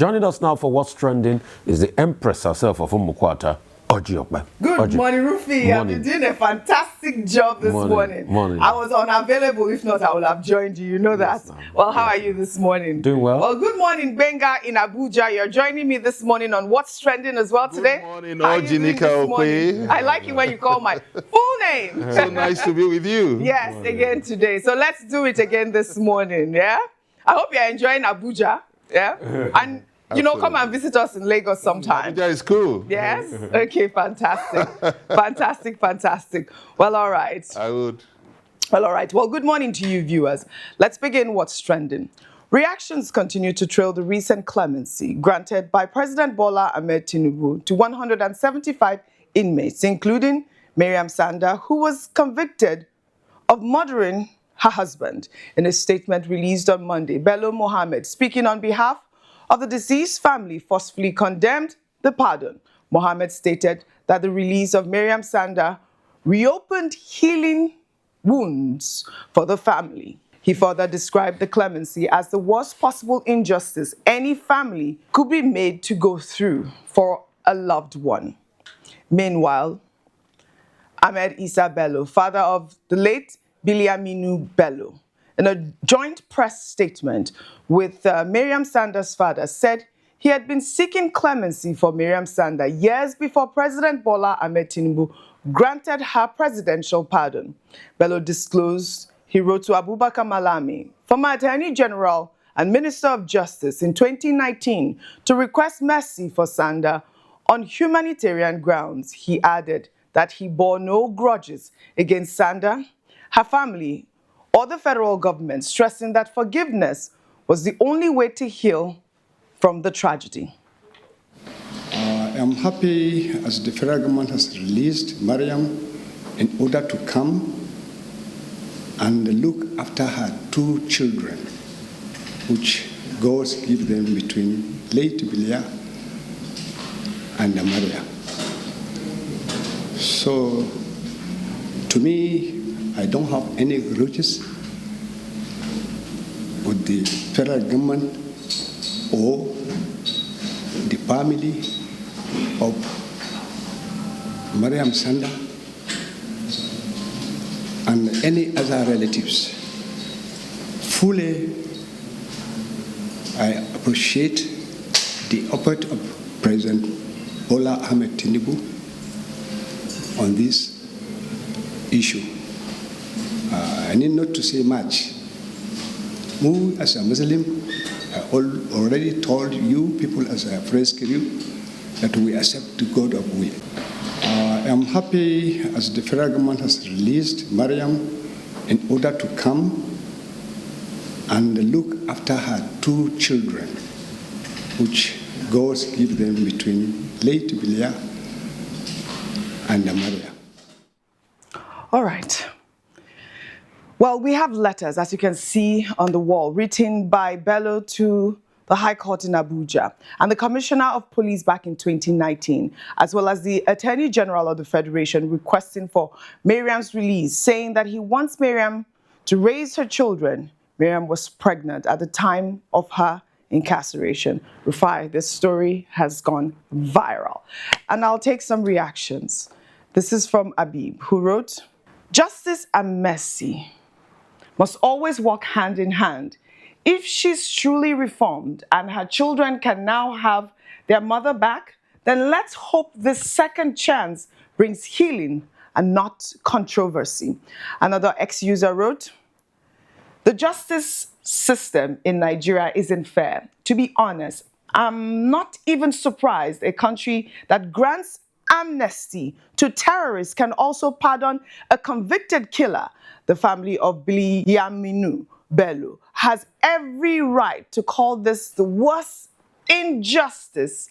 Joining us now for What's Trending is the Empress herself of Umukwata, Ojy Okpe. Good morning, Rufi. You've been doing a fantastic job this morning. I was unavailable. If not, I would have joined you. You know that. Well, how are you this morning? Doing well. Well, good morning, Benga in Abuja. You're joining me this morning on What's Trending as well today. Good morning, Ojy Okpe. I like it when you call my full name. So nice to be with you. Yes, again today. So let's do it again this morning, yeah? I hope you're enjoying Abuja, yeah? And you know, come and visit us in Lagos sometime. Abuja is cool. Yes? Okay, fantastic. Fantastic. Well, all right. I would. Well, all right. Well, good morning to you, viewers. Let's begin What's Trending. Reactions continue to trail the recent clemency granted by President Bola Ahmed Tinubu to 175 inmates, including Maryam Sanda, who was convicted of murdering her husband. In a statement released on Monday, Bello Mohammed, speaking on behalf of the deceased family, forcefully condemned the pardon. Mohammed stated that the release of Maryam Sanda reopened healing wounds for the family. He further described the clemency as the worst possible injustice any family could be made to go through for a loved one. Meanwhile, Ahmed Issa Bello, father of the late Bilyaminu Bello, in a joint press statement with Maryam Sanda's father, said he had been seeking clemency for Maryam Sanda years before President Bola Ahmed Tinubu granted her presidential pardon. Bello disclosed he wrote to Abubakar Malami, former Attorney General and Minister of Justice, in 2019 to request mercy for Sanda on humanitarian grounds. He added that he bore no grudges against Sanda, her family, or the federal government, stressing that forgiveness was the only way to heal from the tragedy. I am happy as the federal government has released Maryam in order to come and look after her two children, which God gave them between late Bilya and Maryam. So, to me, I don't have any grudges with the federal government or the family of Maryam Sanda and any other relatives. Fully, I appreciate the effort of President Bola Ahmed Tinubu on this issue. I need not to say much. Me, as a Muslim, I already told you people as a press crew that we accept the God of will. I am happy as the federal government has released Maryam in order to come and look after her two children, which God gave them between late Bilya and Maryam. All right. Well, we have letters, as you can see on the wall, written by Bello to the High Court in Abuja and the Commissioner of Police back in 2019, as well as the Attorney General of the Federation, requesting for Maryam's release, saying that he wants Maryam to raise her children. Maryam was pregnant at the time of her incarceration. Rufai, this story has gone viral. And I'll take some reactions. This is from Abib, who wrote, "Justice and mercy must always walk hand in hand. If she's truly reformed and her children can now have their mother back, then let's hope this second chance brings healing and not controversy." Another ex-user wrote, "The justice system in Nigeria isn't fair. To be honest, I'm not even surprised a country that grants amnesty to terrorists can also pardon a convicted killer. The family of Bilyaminu Bello has every right to call this the worst injustice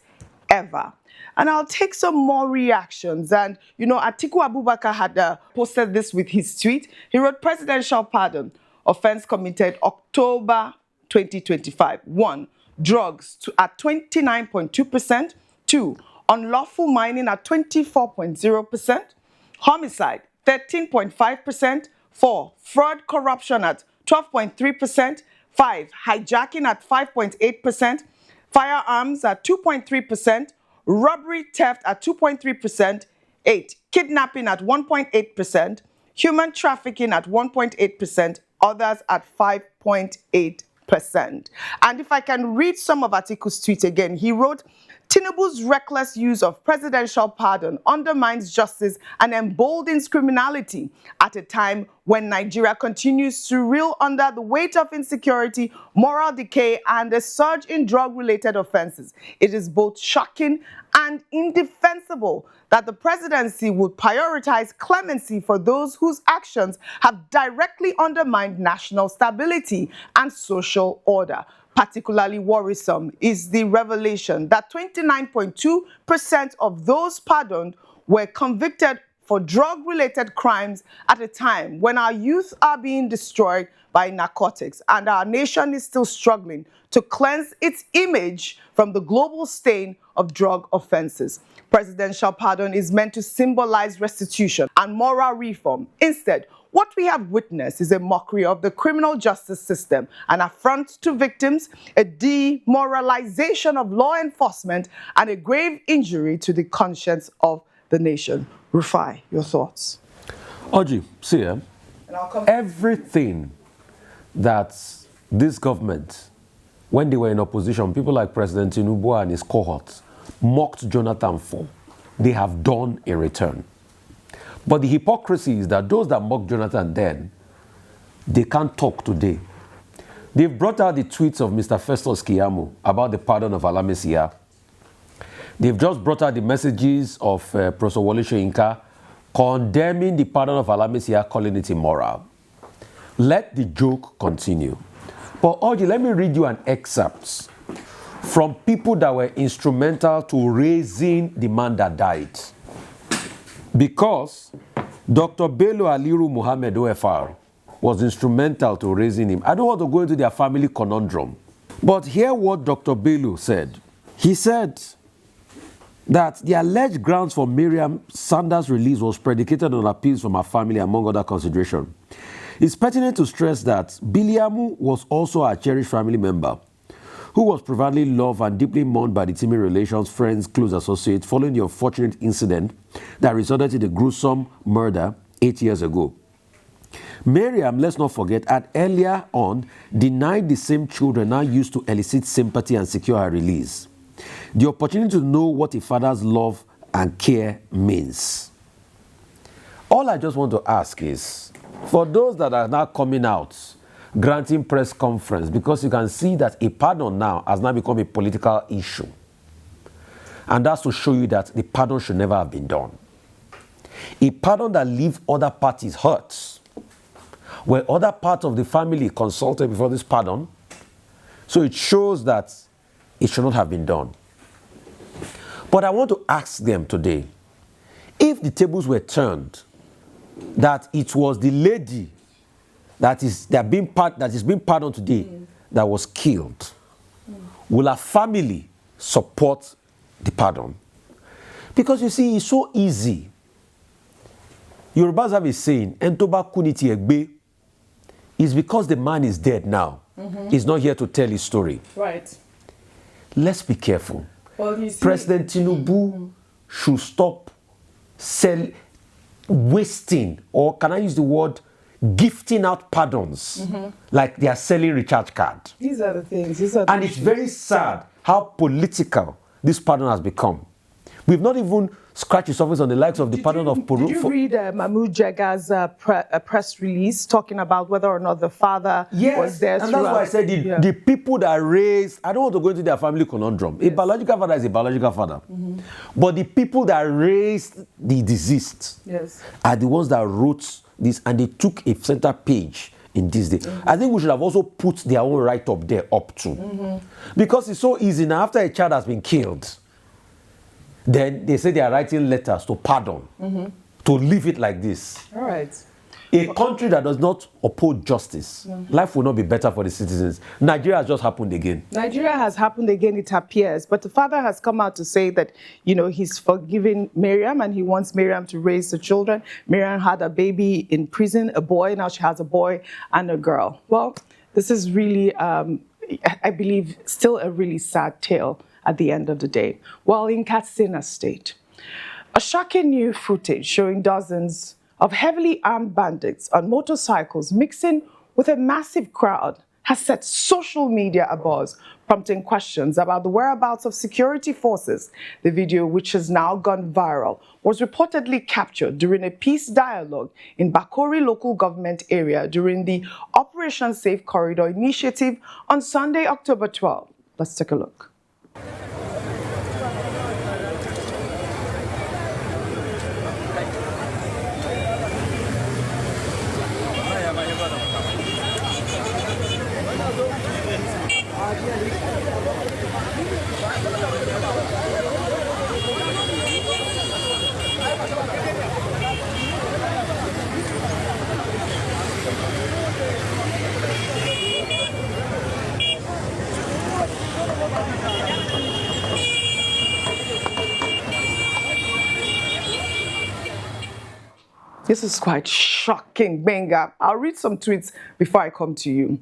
ever." And I'll take some more reactions. And, you know, Atiku Abubakar had posted this with his tweet. He wrote, "Presidential pardon, offense committed October 2025. 1. Drugs at 29.2%. 2. Unlawful mining at 24.0%. Homicide, 13.5%. 4. Fraud, corruption at 12.3%. 5. Hijacking at 5.8%. firearms at 2.3%, robbery theft at 2.3%, 8. Kidnapping at 1.8%, human trafficking at 1.8%, others at 5.8%. And if I can read some of Atiku's tweet again, he wrote, Tinubu's reckless use of presidential pardon undermines justice and emboldens criminality at a time when Nigeria continues to reel under the weight of insecurity, moral decay, and a surge in drug-related offenses. It is both shocking and indefensible that the presidency would prioritize clemency for those whose actions have directly undermined national stability and social order. Particularly worrisome is the revelation that 29.2% of those pardoned were convicted for drug-related crimes at a time when our youth are being destroyed by narcotics and our nation is still struggling to cleanse its image from the global stain of drug offenses. Presidential pardon is meant to symbolize restitution and moral reform. Instead, what we have witnessed is a mockery of the criminal justice system, an affront to victims, a demoralization of law enforcement, and a grave injury to the conscience of the nation. Rufai, your thoughts? Ojy, see, everything that this government, when they were in opposition, people like President Tinubu and his cohorts mocked Jonathan for, they have done in return. But the hypocrisy is that those that mocked Jonathan then, they can't talk today. They've brought out the tweets of Mr. Festus Keyamo about the pardon of Alamesia. They've just brought out the messages of Professor Wole Soyinka condemning the pardon of Alamesia, calling it immoral. Let the joke continue. But Ojy, let me read you an excerpt from people that were instrumental to raising the man that died. Because Dr. Bello Aliru Muhammad OFR was instrumental to raising him. I don't want to go into their family conundrum. But hear what Dr. Bello said. He said that the alleged grounds for Maryam Sanda's release was predicated on appeals from her family, among other considerations. It's pertinent to stress that Bilyamu was also a cherished family member who was profoundly loved and deeply mourned by the teaming relations, friends, close associates following the unfortunate incident that resulted in the gruesome murder 8 years ago. Maryam, let's not forget, had earlier on denied the same children now used to elicit sympathy and secure her release. The opportunity to know what a father's love and care means. All I just want to ask is, for those that are now coming out, granting press conference, because you can see that a pardon now has now become a political issue. And that's to show you that the pardon should never have been done. A pardon that leaves other parties hurt. Were other parts of the family consulted before this pardon? So it shows that it should not have been done. But I want to ask them today, if the tables were turned, that it was the lady that is being pardoned today that was killed, will her family support the pardon? Because you see, it's so easy. Yorubas have a saying, "Entoba kuniti egbe," is because the man is dead now. He's not here to tell his story. Right. Let's be careful. Well, you see, President Tinubu should stop wasting, or can I use the word, gifting out pardons like they are selling recharge card. These are the things. And it's very sad how political this pardon has become. We've not even scratched the surface on the likes of the pardon of Peru. Did you read Mahmoud Jaga's press release talking about whether or not the father was there? And that's why I said the people that raised, I don't want to go into their family conundrum. A biological father is a biological father. But the people that raised the deceased are the ones that wrote this, and they took a center page in this day. I think we should have also put their own write-up there up too. Because it's so easy now, after a child has been killed, then they say they are writing letters to pardon, to leave it like this. All right. A country that does not uphold justice, life will not be better for the citizens. Nigeria has just happened again. Nigeria has happened again, it appears. But the father has come out to say that, you know, he's forgiven Maryam and he wants Maryam to raise the children. Maryam had a baby in prison, a boy. Now she has a boy and a girl. Well, this is really I believe, still a really sad tale at the end of the day. Well, in Katsina State, a shocking new footage showing dozens of heavily armed bandits on motorcycles mixing with a massive crowd has set social media abuzz, prompting questions about the whereabouts of security forces. The video, which has now gone viral, was reportedly captured during a peace dialogue in Bakori local government area during the Operation Safe Corridor initiative on Sunday, October 12. Let's take a look. This is quite shocking, Benga. I'll read some tweets before I come to you.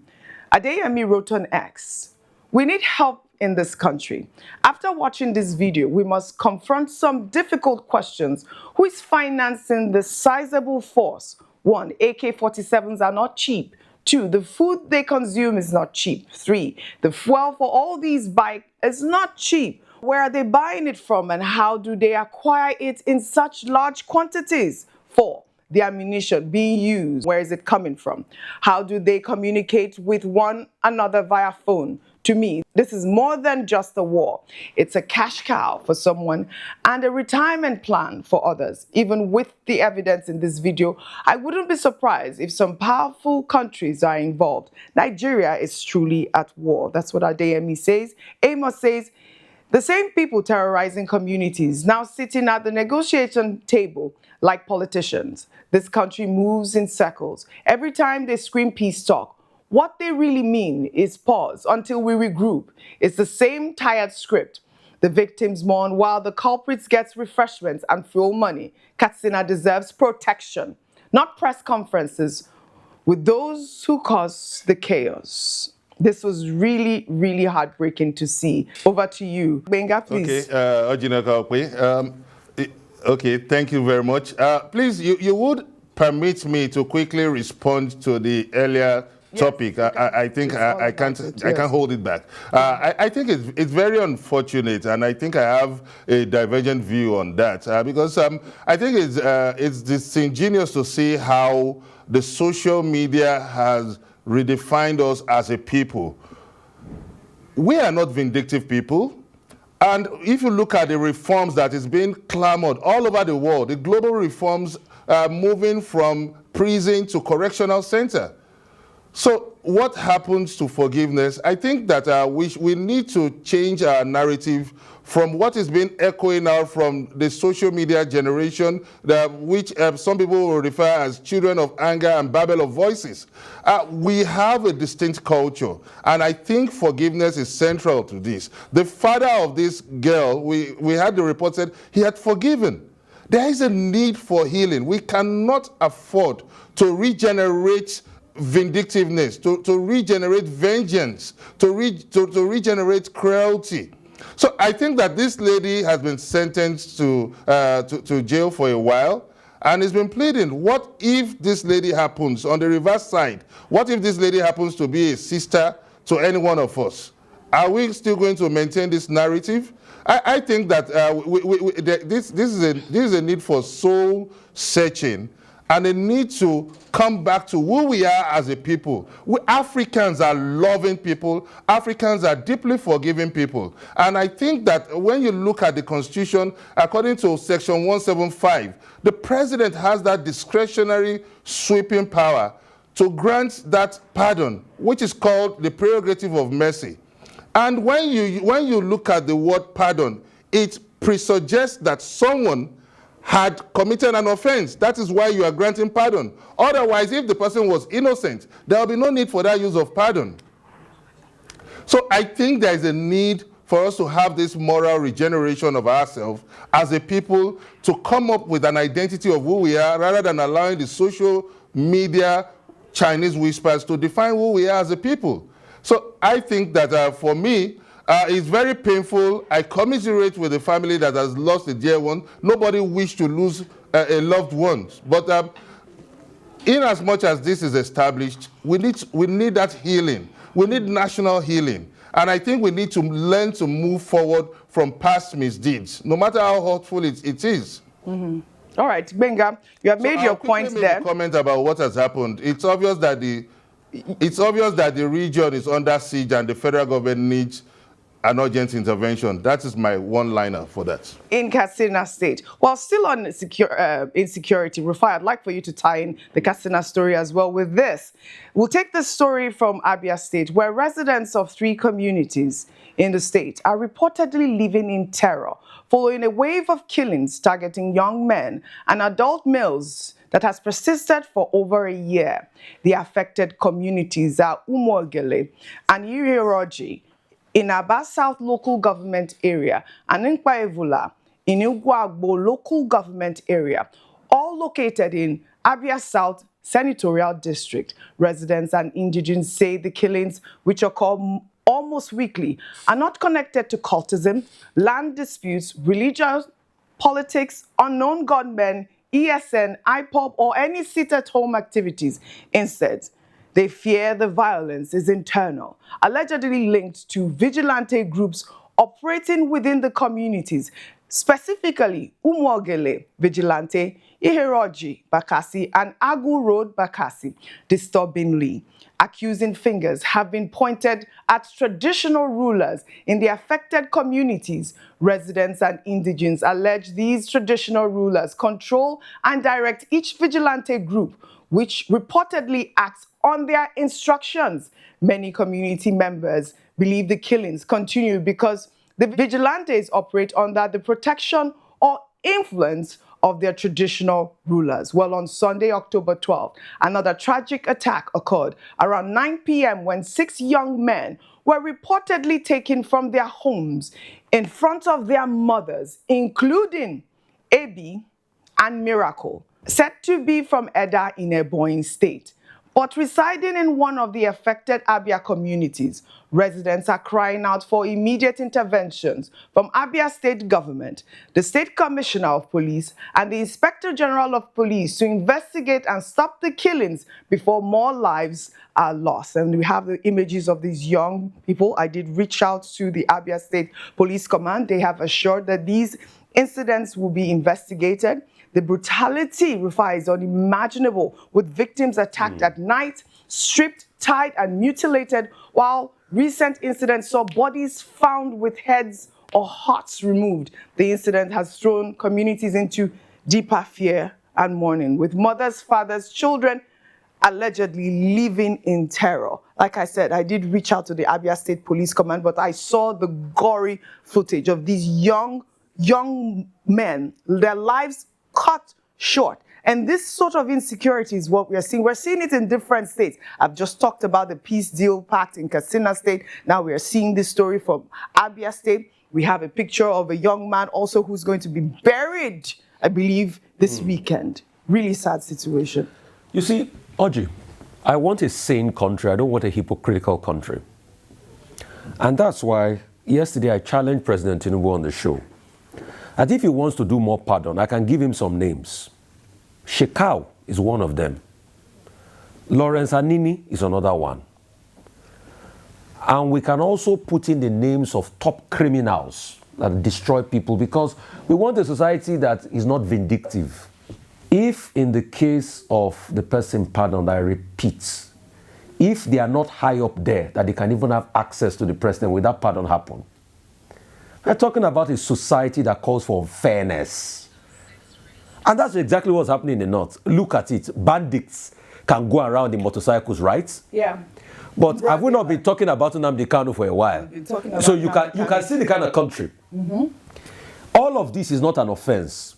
Adeyemi wrote on X, "We need help in this country. After watching this video, we must confront some difficult questions. Who is financing this sizable force? 1. AK-47s are not cheap. 2. The food they consume is not cheap. 3. The fuel for all these bikes is not cheap. Where are they buying it from and how do they acquire it in such large quantities? 4. The ammunition being used, where is it coming from? How do they communicate with one another via phone? To me, this is more than just a war. It's a cash cow for someone and a retirement plan for others. Even with the evidence in this video, I wouldn't be surprised if some powerful countries are involved. Nigeria is truly at war." That's what Adeyemi says. Amos says, "The same people terrorizing communities now sitting at the negotiation table like politicians. This country moves in circles. Every time they scream peace talk, what they really mean is pause until we regroup. It's the same tired script. The victims mourn while the culprits get refreshments and fuel money. Katsina deserves protection, not press conferences with those who cause the chaos." This was really, really heartbreaking to see. Over to you. Benga, please. Okay, Ojy Okpe. Okay, thank you very much. Please, you would permit me to quickly respond to the earlier topic. I think I can't hold it back. I think it's very unfortunate, and I think I have a divergent view on that because I think it's disingenuous to see how the social media has redefined us as a people. We are not vindictive people. And if you look at the reforms that is being clamored all over the world, the global reforms are moving from prison to correctional center. So what happens to forgiveness? I think that we need to change our narrative from what is being echoing out from the social media generation, which some people will refer as children of anger and babble of voices. We have a distinct culture, and I think forgiveness is central to this. The father of this girl, we had the report said he had forgiven. There is a need for healing. We cannot afford to regenerate vindictiveness, to regenerate vengeance, to regenerate cruelty. So I think that this lady has been sentenced to jail for a while and has been pleading. What if this lady happens on the reverse side? What if this lady happens to be a sister to any one of us? Are we still going to maintain this narrative? I think that this is a need for soul searching and a need to come back to who we are as a people. We Africans are loving people. Africans are deeply forgiving people. And I think that when you look at the Constitution, according to Section 175, the president has that discretionary sweeping power to grant that pardon, which is called the prerogative of mercy. And when you look at the word pardon, it presuggests that someone had committed an offense. That is why you are granting pardon. Otherwise, if the person was innocent, there will be no need for that use of pardon. So I think there is a need for us to have this moral regeneration of ourselves as a people, to come up with an identity of who we are, rather than allowing the social media Chinese whispers to define who we are as a people. So I think that for me, it's very painful. I commiserate with the family that has lost a dear one. Nobody wished to lose a loved one. But in as much as this is established, we need that healing. We need national healing. And I think we need to learn to move forward from past misdeeds, no matter how hurtful it is. Mm-hmm. All right, Benga, you have made your point there. Comment about what has happened. It's obvious that the region is under siege and the federal government needs an urgent intervention. That is my one-liner for that. In Katsina State. Well, still on insecurity, Rufai, I'd like for you to tie in the Katsina story as well with this. We'll take the story from Abia State, where residents of 3 communities in the state are reportedly living in terror following a wave of killings targeting young men and adult males that has persisted for over a year. The affected communities are Ojy and Ojy in Abia South local government area and Okpebholo in Ojy Okpe local government area, all located in Abia South senatorial district. Residents and indigents say the killings, which occur almost weekly, are not connected to cultism, land disputes, religious, politics, unknown gunmen, ESN, IPOB, or any sit-at-home activities. Instead, they fear the violence is internal, allegedly linked to vigilante groups operating within the communities, specifically Ojy vigilante, Ojy Bakassi, and Agu Road Bakassi. Disturbingly, accusing fingers have been pointed at traditional rulers in the affected communities. Residents and indigents allege these traditional rulers control and direct each vigilante group, which reportedly acts on their instructions. Many community members believe the killings continue because the vigilantes operate under the protection or influence of their traditional rulers. Well, on Sunday, October 12th, another tragic attack occurred around 9 p.m. when 6 young men were reportedly taken from their homes in front of their mothers, including Abi and Miracle, said to be from Eda in Ebonyi State, but residing in one of the affected Abia communities. Residents are crying out for immediate interventions from Abia State government, the State Commissioner of Police, and the Inspector General of Police to investigate and stop the killings before more lives are lost. And we have the images of these young people. I did reach out to the Abia State Police Command. They have assured that these incidents will be investigated. The brutality, Rufai, is unimaginable, with victims attacked at night, stripped, tied, and mutilated, while recent incidents saw bodies found with heads or hearts removed. The incident has thrown communities into deeper fear and mourning, with mothers, fathers, children allegedly living in terror. Like I said, I did reach out to the Abia State Police Command, but I saw the gory footage of these young men, their lives cut short. And this sort of insecurity is what we are seeing. We're seeing it in different states. I've just talked about the peace deal pact in Katsina State. Now we are seeing this story from Abia State. We have a picture of a young man also who's going to be buried, I believe, this weekend. Really sad situation. You see, Ojy, I want a sane country. I don't want a hypocritical country. And that's why yesterday I challenged President Tinubu on the show. And if he wants to do more pardon, I can give him some names. Shekau is one of them. Lawrence Anini is another one. And we can also put in the names of top criminals that destroy people, because we want a society that is not vindictive. If in the case of the person pardoned, I repeat, if they are not high up there, that they can even have access to the president, will that pardon happen? We're talking about a society that calls for fairness. And that's exactly what's happening in the north. Look at it. Bandits can go around in motorcycles, right? Yeah. But have we not been talking about Nnamdi Kanu for a while? So you can see the kind of country. Mm-hmm. All of this is not an offense.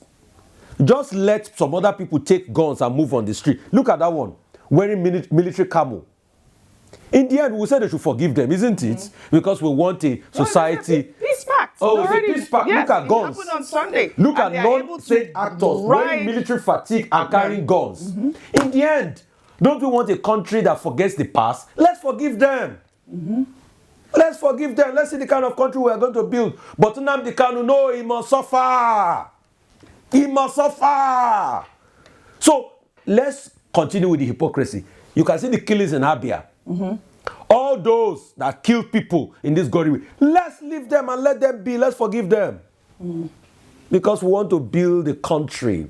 Just let some other people take guns and move on the street. Look at that one, wearing military camo. In the end, we say they should forgive them, isn't it? Because we want a society. Peace pact. Oh, it's a peace pact. Yes, look at guns. It happened on Sunday. Look at non-state actors wearing military fatigue and carrying guns. In the end, don't we want a country that forgets the past? Let's forgive them. Let's forgive them. Let's see the kind of country we are going to build. But Nnamdi Kanu, no, he must suffer. He must suffer. So let's continue with the hypocrisy. You can see the killings in Abia. All those that kill people in this gory way, let's leave them and let them be. Let's forgive them. Because we want to build a country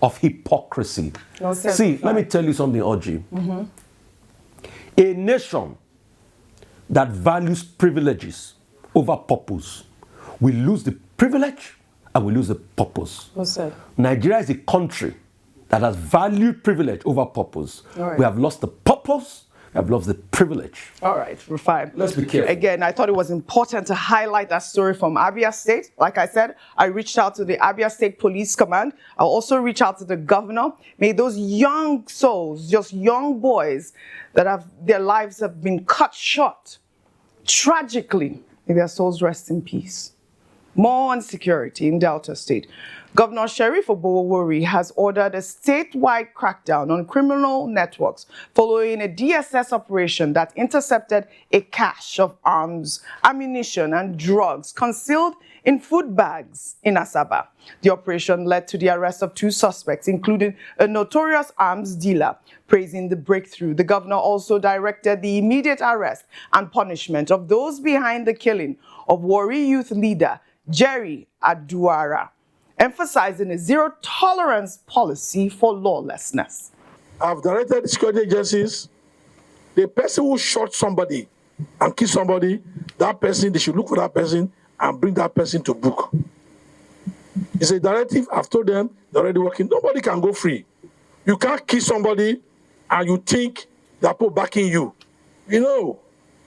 of hypocrisy. See, let me tell you something, Ojy. A nation that values privileges over purpose will lose the privilege and will lose the purpose. Nigeria is a country that has valued privilege over purpose. We have lost the purpose. I've lost the privilege. All right, we're fine. Let's be careful. Again, I thought it was important to highlight that story from Abia State. Like I said, I reached out to the Abia State Police Command. I'll also reach out to the governor. May those young souls, just young boys that have their lives have been cut short, tragically, may their souls rest in peace. More insecurity in Delta State. Governor Sheriff Obowori has ordered a statewide crackdown on criminal networks following a DSS operation that intercepted a cache of arms, ammunition, and drugs concealed in food bags in Asaba. The operation led to the arrest of 2 suspects, including a notorious arms dealer. Praising the breakthrough, the governor also directed the immediate arrest and punishment of those behind the killing of Warri youth leader Jerry Aduara, emphasizing a zero-tolerance policy for lawlessness. I've directed the security agencies, the person who shot somebody and killed somebody, that person, they should look for that person and bring that person to book. It's a directive. I've told them they're already working. Nobody can go free. You can't kill somebody and you think they're backing you. You know,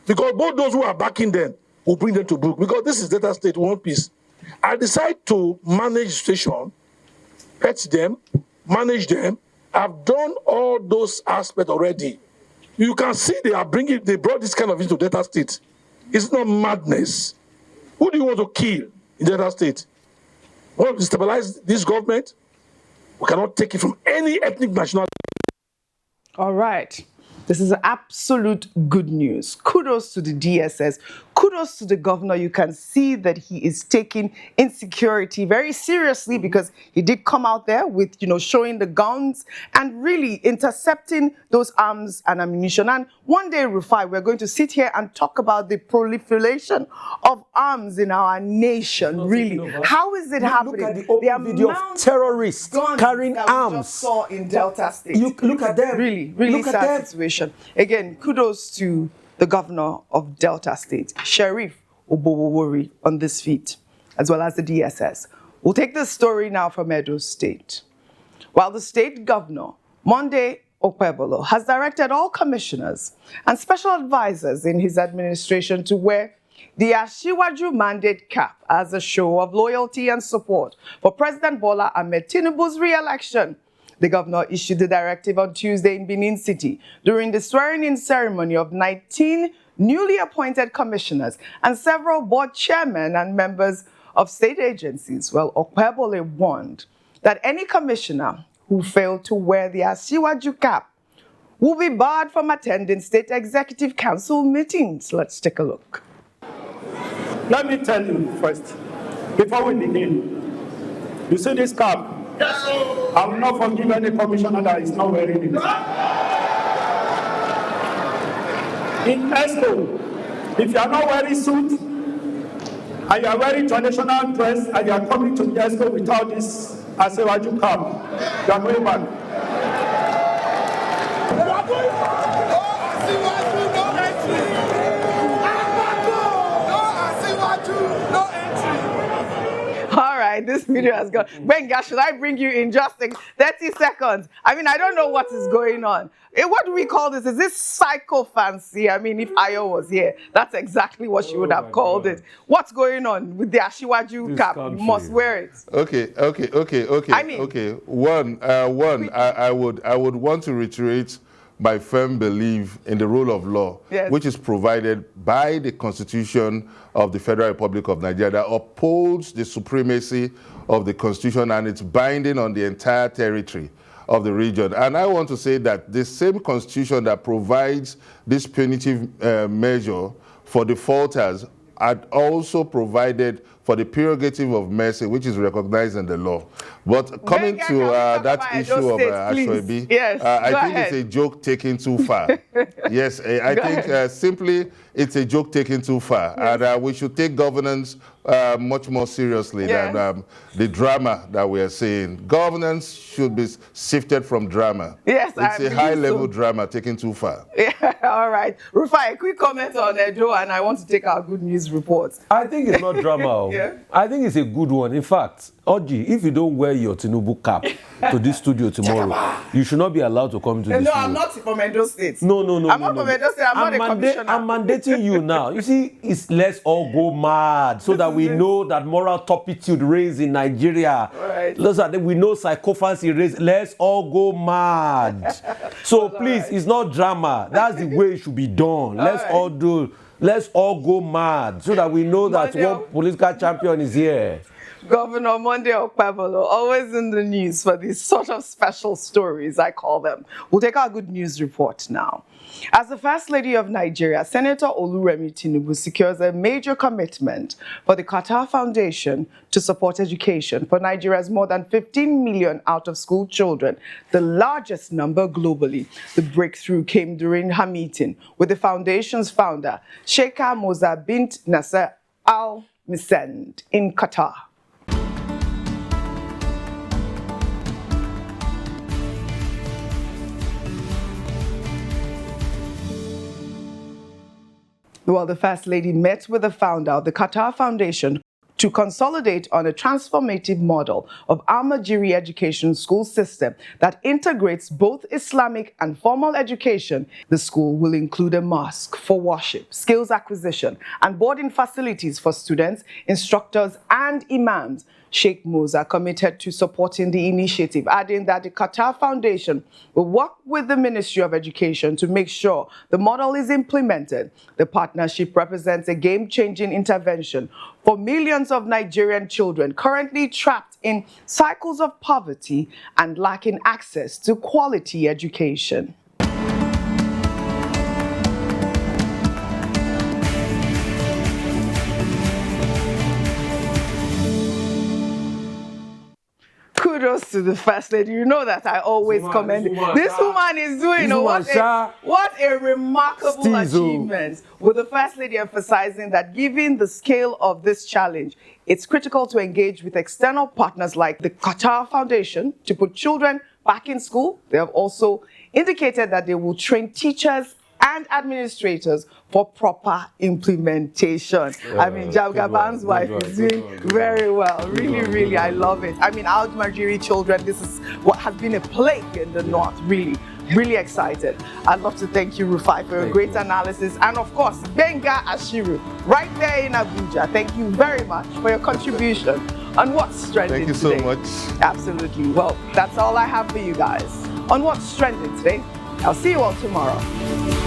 because both those who are backing them will bring them to book. Because this is Delta State, one piece. I decide to manage the station, pet them, manage them. I've done all those aspects already. You can see they brought this kind of into Delta State. It's not madness. Who do you want to kill in Delta State? We want to stabilize this government. We cannot take it from any ethnic nationality. All right. This is absolute good news. Kudos to the DSS. Kudos to the governor. You can see that he is taking insecurity very seriously because he did come out there with, showing the guns and really intercepting those arms and ammunition. And one day, Rufai, we're going to sit here and talk about the proliferation of arms in our nation. Really, how is it happening? Look at the open video of terrorists carrying arms. We just saw in Delta State. Look at them. Really sad situation. Again, kudos to the governor of Delta State, Sheriff Obowori, on this feat, as well as the DSS. We'll take this story now from Edo State. While the state governor, Ojy Okpe, has directed all commissioners and special advisors in his administration to wear the Asiwaju mandate cap as a show of loyalty and support for President Bola Ahmed Tinubu's re-election. The governor issued the directive on Tuesday in Benin City during the swearing-in ceremony of 19 newly appointed commissioners and several board chairmen and members of state agencies. Well, Okpebholo warned that any commissioner who failed to wear the Asiwaju cap will be barred from attending state executive council meetings. Let's take a look. Let me tell you first, before we begin, you see this cap? Yes, I will not forgive any commissioner that is not wearing it. In ESCO, if you are not wearing suit and you are wearing traditional dress and you are coming to the ESCO without this Asiwaju cap, you are going back. All right, this video has gone. Benga, should I bring you in just 30 seconds? I mean, I don't know what is going on. What do we call this? Is this psycho fancy? I mean, if Ayo was here, that's exactly what she would have called it. What's going on with the Asiwaju cap? You must wear it. Okay. I mean, I would want to reiterate my firm belief in the rule of law, yes, which is provided by the Constitution of the Federal Republic of Nigeria, that upholds the supremacy of the Constitution and its binding on the entire territory of the region. And I want to say that the same constitution that provides this punitive measure for defaulters had also provided for the prerogative of mercy, which is recognized in the law. But coming to that issue of Ashwebi, yes, I think ahead. it's a joke taken too far. Yes, I think simply it's a joke taken too far. Yes. And we should take governance much more seriously than the drama that we are seeing. Governance should be sifted from drama. Yes, it's a high-level drama taken too far. Yeah, all right. Rufai, a quick comment on Edo, and I want to take our good news reports. I think it's not drama. Yeah. I think it's a good one. In fact, Ojy, if you don't wear your Tinubu cap to this studio tomorrow, you should not be allowed to come to this studio. No, I'm not from Edo State. No. I'm not from Edo State. I'm not a commissioner. I'm mandating you now. You see, let's all go mad so that we know that moral turpitude reigns in Nigeria. Right. We know psychophancy reigns. Let's all go mad. So please, it's not drama. That's the way it should be done. Let's all go mad so that we know that one political champion is here. Governor Monday Okpebholo, always in the news for these sort of special stories, I call them. We'll take our good news report now. As the First Lady of Nigeria, Senator Oluremi Tinubu secures a major commitment for the Qatar Foundation to support education for Nigeria's more than 15 million out-of-school children, the largest number globally. The breakthrough came during her meeting with the foundation's founder, Sheikha Moza bint Nasser Al Misend in Qatar. Well, the First Lady met with the founder of the Qatar Foundation to consolidate on a transformative model of Almajiri education school system that integrates both Islamic and formal education. The school will include a mosque for worship, skills acquisition, and boarding facilities for students, instructors, and imams. Sheikh Moza committed to supporting the initiative, adding that the Qatar Foundation will work with the Ministry of Education to make sure the model is implemented. The partnership represents a game-changing intervention for millions of Nigerian children currently trapped in cycles of poverty and lacking access to quality education. Kudos to the First Lady. You know that I always commend it. This woman is doing what a remarkable achievement. With the First Lady emphasizing that given the scale of this challenge, it's critical to engage with external partners like the Qatar Foundation to put children back in school. They have also indicated that they will train teachers and administrators for proper implementation. I mean, Jagaban's wife is doing very well. Really, I love it. I mean, Almajiri children, this is what has been a plague in the north, really excited. I'd love to thank you, Rufai, for a great analysis. And of course, Benga Ashiru, right there in Abuja. Thank you very much for your contribution on What's Trending Today. Thank you so much. Absolutely. Well, that's all I have for you guys on What's Trending Today. I'll see you all tomorrow.